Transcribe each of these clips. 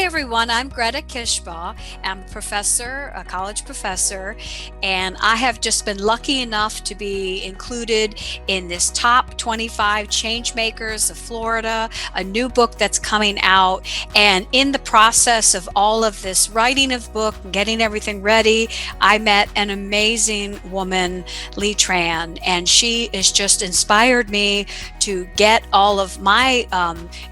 everyone. I'm Greta Kishbaugh. I'm a professor, a college professor, and I have just been lucky enough to be included in this top 25 change makers of Florida, a new book that's coming out. And in the process of all of this writing of book and getting everything ready, I met an amazing woman, Lea Tran, and she has just inspired me to get all of my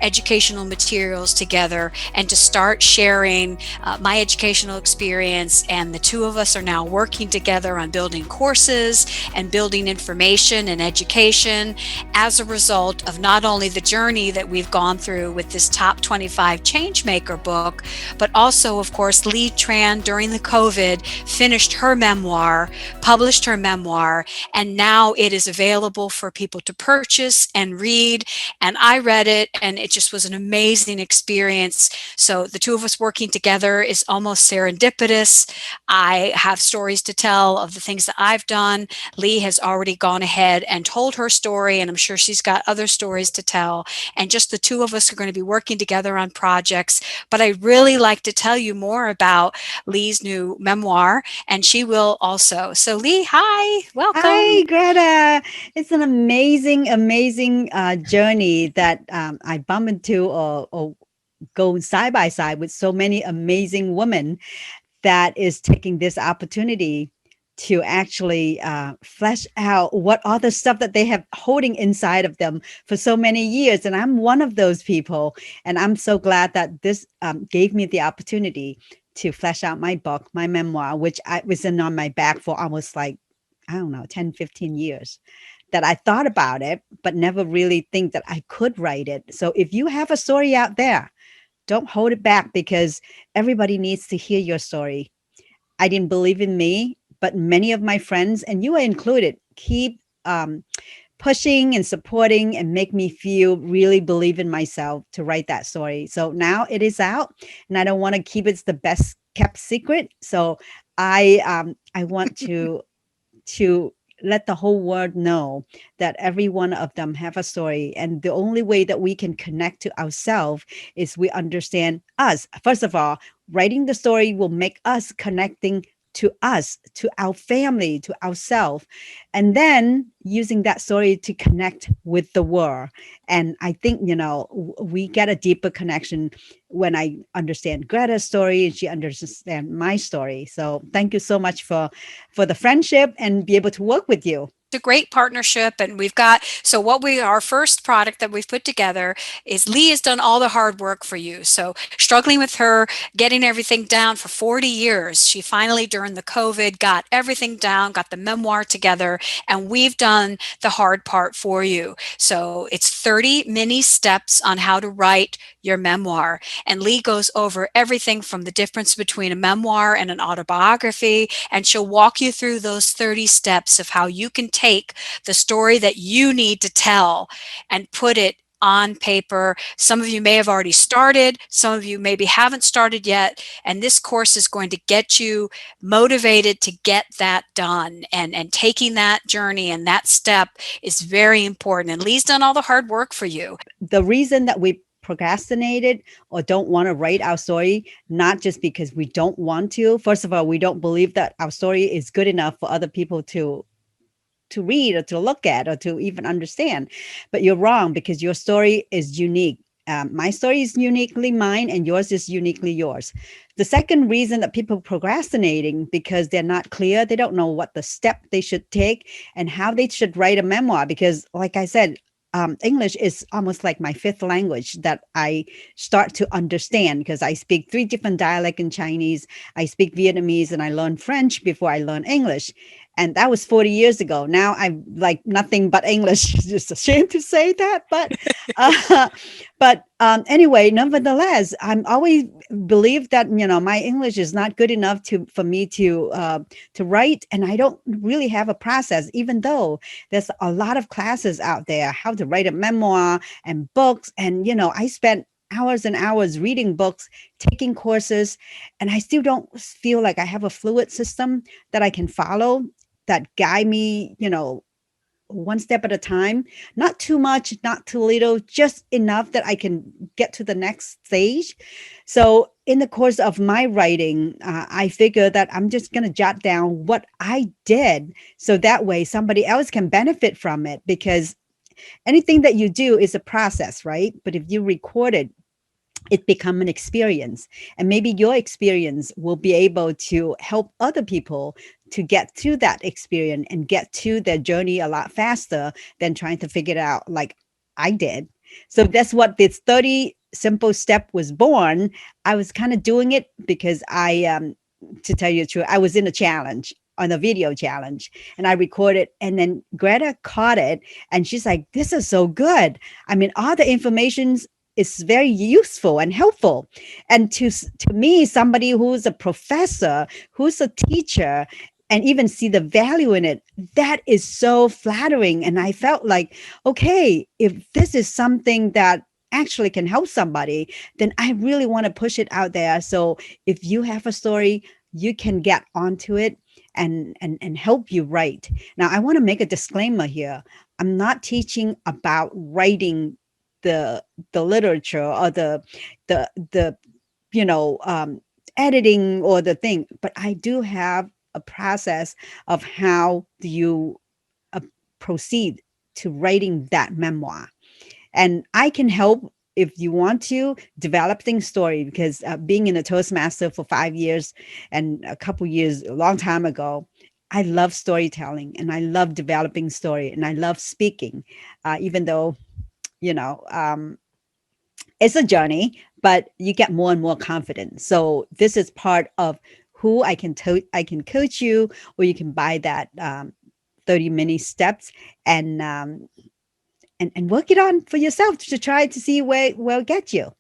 educational materials together and to start sharing my educational experience. And the two of us are now working together on building courses and building information and education as a result of not only the journey that we've gone through with this top 25 changemaker book, but also, of course, Lea Tran during the COVID finished her memoir, published her memoir, and now it is available for people to purchase and read. And I read it, and it just was an amazing experience. So the two of us working together is almost serendipitous. I have stories to tell of the things that I've done. Lea has already gone ahead and told her story, and I'm sure she's got other stories to tell. And just the two of us are going to be working together on projects. But I'd really like to tell you more about Lea's new memoir, and she will also. So Lea, hi, welcome. Hi, Greta. It's an amazing journey that I bump into or go side by side with so many amazing women that is taking this opportunity to actually flesh out what all the stuff that they have holding inside of them for so many years. And I'm one of those people. And I'm so glad that this gave me the opportunity to flesh out my book, my memoir, which I was in on my back for almost like, I don't know, 10, 15 years that I thought about it, but never really think that I could write it. So if you have a story out there, don't hold it back because everybody needs to hear your story. I didn't believe in me, but many of my friends, and you are included, keep pushing and supporting and make me feel really believe in myself to write that story. So now it is out, and I don't want to keep it the best kept secret. So I want to let the whole world know that every one of them have a story, and the only way that we can connect to ourselves is we understand us. First of all, writing the story will make us connecting to us, to our family, to ourselves, and then using that story to connect with the world. And I think, we get a deeper connection when I understand Greta's story and she understands my story. So thank you so much for the friendship and be able to work with you. A great partnership, and we've got, so what we, our first product that we've put together is Lea has done all the hard work for you. So struggling with her getting everything down for 40 years, she finally during the COVID got everything down, got the memoir together, and we've done the hard part for you. So it's 30 mini steps on how to write your memoir, and Lea goes over everything from the difference between a memoir and an autobiography, and she'll walk you through those 30 steps of how you can take the story that you need to tell and put it on paper. Some of you may have already started, some of you maybe haven't started yet, and this course is going to get you motivated to get that done. And taking that journey and that step is very important. And Lee's done all the hard work for you. The reason that we procrastinated or don't want to write our story, not just because we don't want to. First of all, we don't believe that our story is good enough for other people to read or to look at or to even understand. But you're wrong because your story is unique. My story is uniquely mine and yours is uniquely yours. The second reason that people procrastinating because they're not clear, they don't know what the step they should take and how they should write a memoir. Because like I said, English is almost like my fifth language that I start to understand because I speak three different dialects in Chinese. I speak Vietnamese and I learned French before I learned English. And that was 40 years ago. Now I'm like nothing but English. Just ashamed to say that, uh, but anyway, nevertheless, I'm always believe that my English is not good enough for me to write, and I don't really have a process. Even though there's a lot of classes out there, how to write a memoir and books, and I spent hours and hours reading books, taking courses, and I still don't feel like I have a fluid system that I can follow that guide me, one step at a time, not too much, not too little, just enough that I can get to the next stage. So in the course of my writing, I figure that I'm just going to jot down what I did, so that way somebody else can benefit from it, because anything that you do is a process, right? But if you record it, it become an experience, and maybe your experience will be able to help other people to get through that experience and get to their journey a lot faster than trying to figure it out like I did. So that's what this 30 simple step was born. I was kind of doing it because to tell you the truth, I was in a challenge, on a video challenge, and I recorded, and then Greta caught it, and she's like, this is so good. I mean, all the information is very useful and helpful. And to me, somebody who's a professor, who's a teacher, and even see the value in it, that is so flattering. And I felt like, okay, if this is something that actually can help somebody, then I really want to push it out there. So if you have a story, you can get onto it and help you write. Now, I want to make a disclaimer here. I'm not teaching about writing the the literature, or the you know editing or the thing, but I do have a process of how do you uh, proceed to writing that memoir, and I can help if you want to developing story, because being in a Toastmaster for 5 years and a couple years a long time ago, I love storytelling and I love developing story and I love speaking, even though you know it's a journey, but you get more and more confident. So this is part of who I can coach you, or you can buy that 30 mini steps, and and work it on for yourself to try to see where it gets you.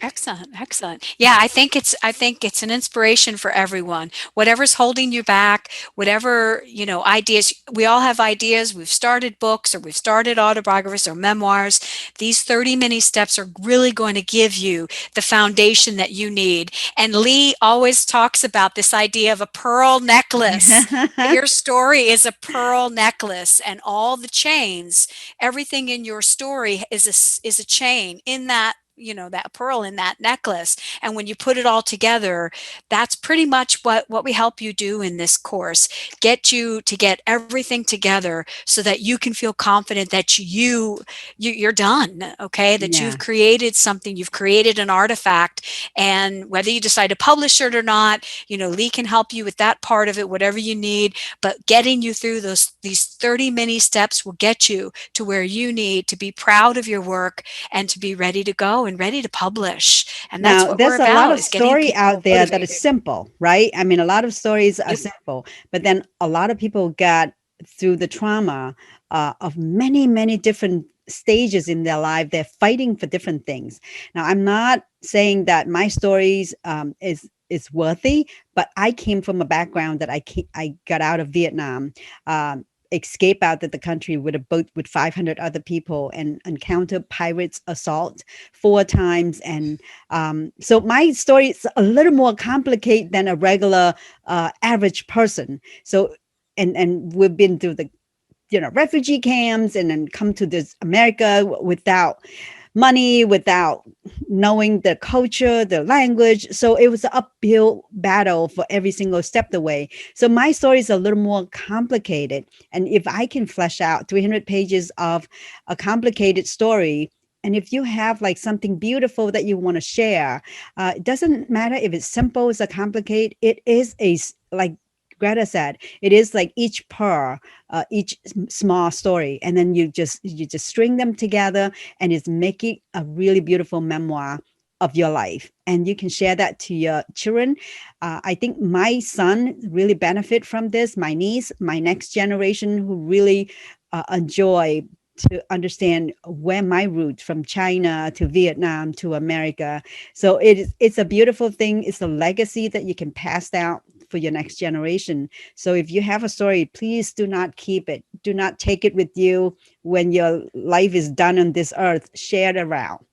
Excellent, excellent. Yeah, I think it's an inspiration for everyone. Whatever's holding you back, whatever, ideas, we all have ideas. We've started books or we've started autobiographies or memoirs. These 30 mini steps are really going to give you the foundation that you need. And Lee always talks about this idea of a pearl necklace. Your story is a pearl necklace, and all the chains, everything in your story is a chain in that, that pearl in that necklace. And when you put it all together, that's pretty much what we help you do in this course. Get you to get everything together so that you can feel confident that you're done. Okay, that you've Yeah. created something, you've created an artifact. And whether you decide to publish it or not, Lee can help you with that part of it, whatever you need. But getting you through these 30 mini steps will get you to where you need to be proud of your work and to be ready to go and ready to publish. And that's Now, what we're there's a lot about, of is getting story out people there that is motivated. simple, right? I mean, a lot of stories are Yep. simple, but then a lot of people got through the trauma of many, many different stages in their life. They're fighting for different things. Now, I'm not saying that my stories is worthy, but I came from a background that I got out of Vietnam. Escape out of the country with a boat with 500 other people and encounter pirates assault 4 times. And so my story is a little more complicated than a regular average person. So and we've been through the refugee camps, and then come to this America without money, without knowing the culture, the language. So it was an uphill battle for every single step of the way. So my story is a little more complicated. And if I can flesh out 300 pages of a complicated story, and if you have like something beautiful that you want to share, it doesn't matter if it's simple, it's a complicated, it is like Greta said, it is like each pearl, each small story, and then you just string them together, and it's making a really beautiful memoir of your life, and you can share that to your children. I think my son really benefit from this, my niece, my next generation, who really enjoy to understand where my roots from China to Vietnam to America. So it's a beautiful thing. It's a legacy that you can pass down for your next generation. So if you have a story, please do not keep it. Do not take it with you when your life is done on this earth. Share it around.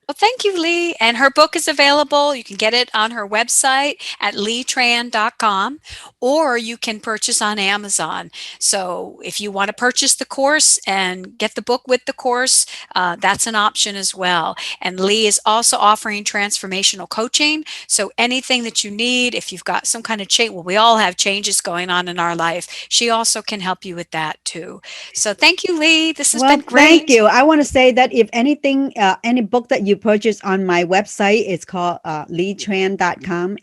Well, thank you, Lee. And her book is available. You can get it on her website at leatran.com, or you can purchase on Amazon. So if you want to purchase the course and get the book with the course, that's an option as well. And Lee is also offering transformational coaching. So anything that you need, if you've got some kind of change, well, we all have changes going on in our life. She also can help you with that too. So thank you, Lee. This has Well, been thank great. you. I want to say that if anything, any book that you purchase on my website, it's called leatran.com,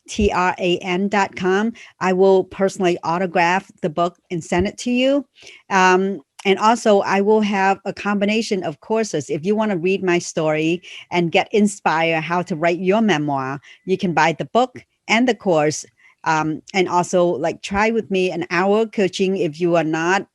leatran.com. I will personally autograph the book and send it to you. And also, I will have a combination of courses. If you want to read my story and get inspired how to write your memoir, you can buy the book and the course. And also, like, try with me an hour coaching if you are not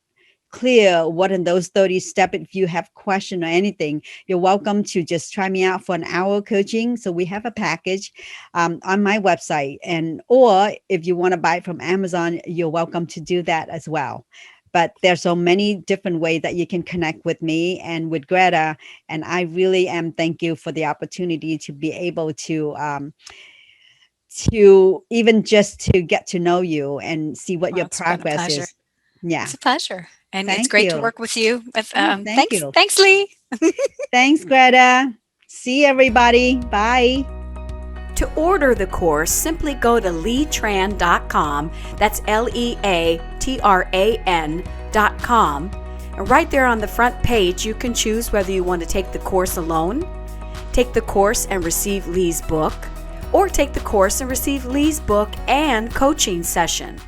clear what in those 30 steps. If you have question or anything, you're welcome to just try me out for an hour coaching. So we have a package on my website, and or if you want to buy it from Amazon, you're welcome to do that as well. But there's so many different ways that you can connect with me and with Greta, and I really am thank you for the opportunity to be able to even just to get to know you and see what Well, your it's been a progress pleasure. is. Yeah. It's a pleasure, and it's Thank great to you. work with you. Oh, thank Thanks, you. thanks, Lee. Thanks, Greta. See everybody. Bye. To order the course, simply go to leatran.com. That's leatran.com. And right there on the front page, you can choose whether you want to take the course alone, take the course and receive Lee's book, or take the course and receive Lee's book and coaching session.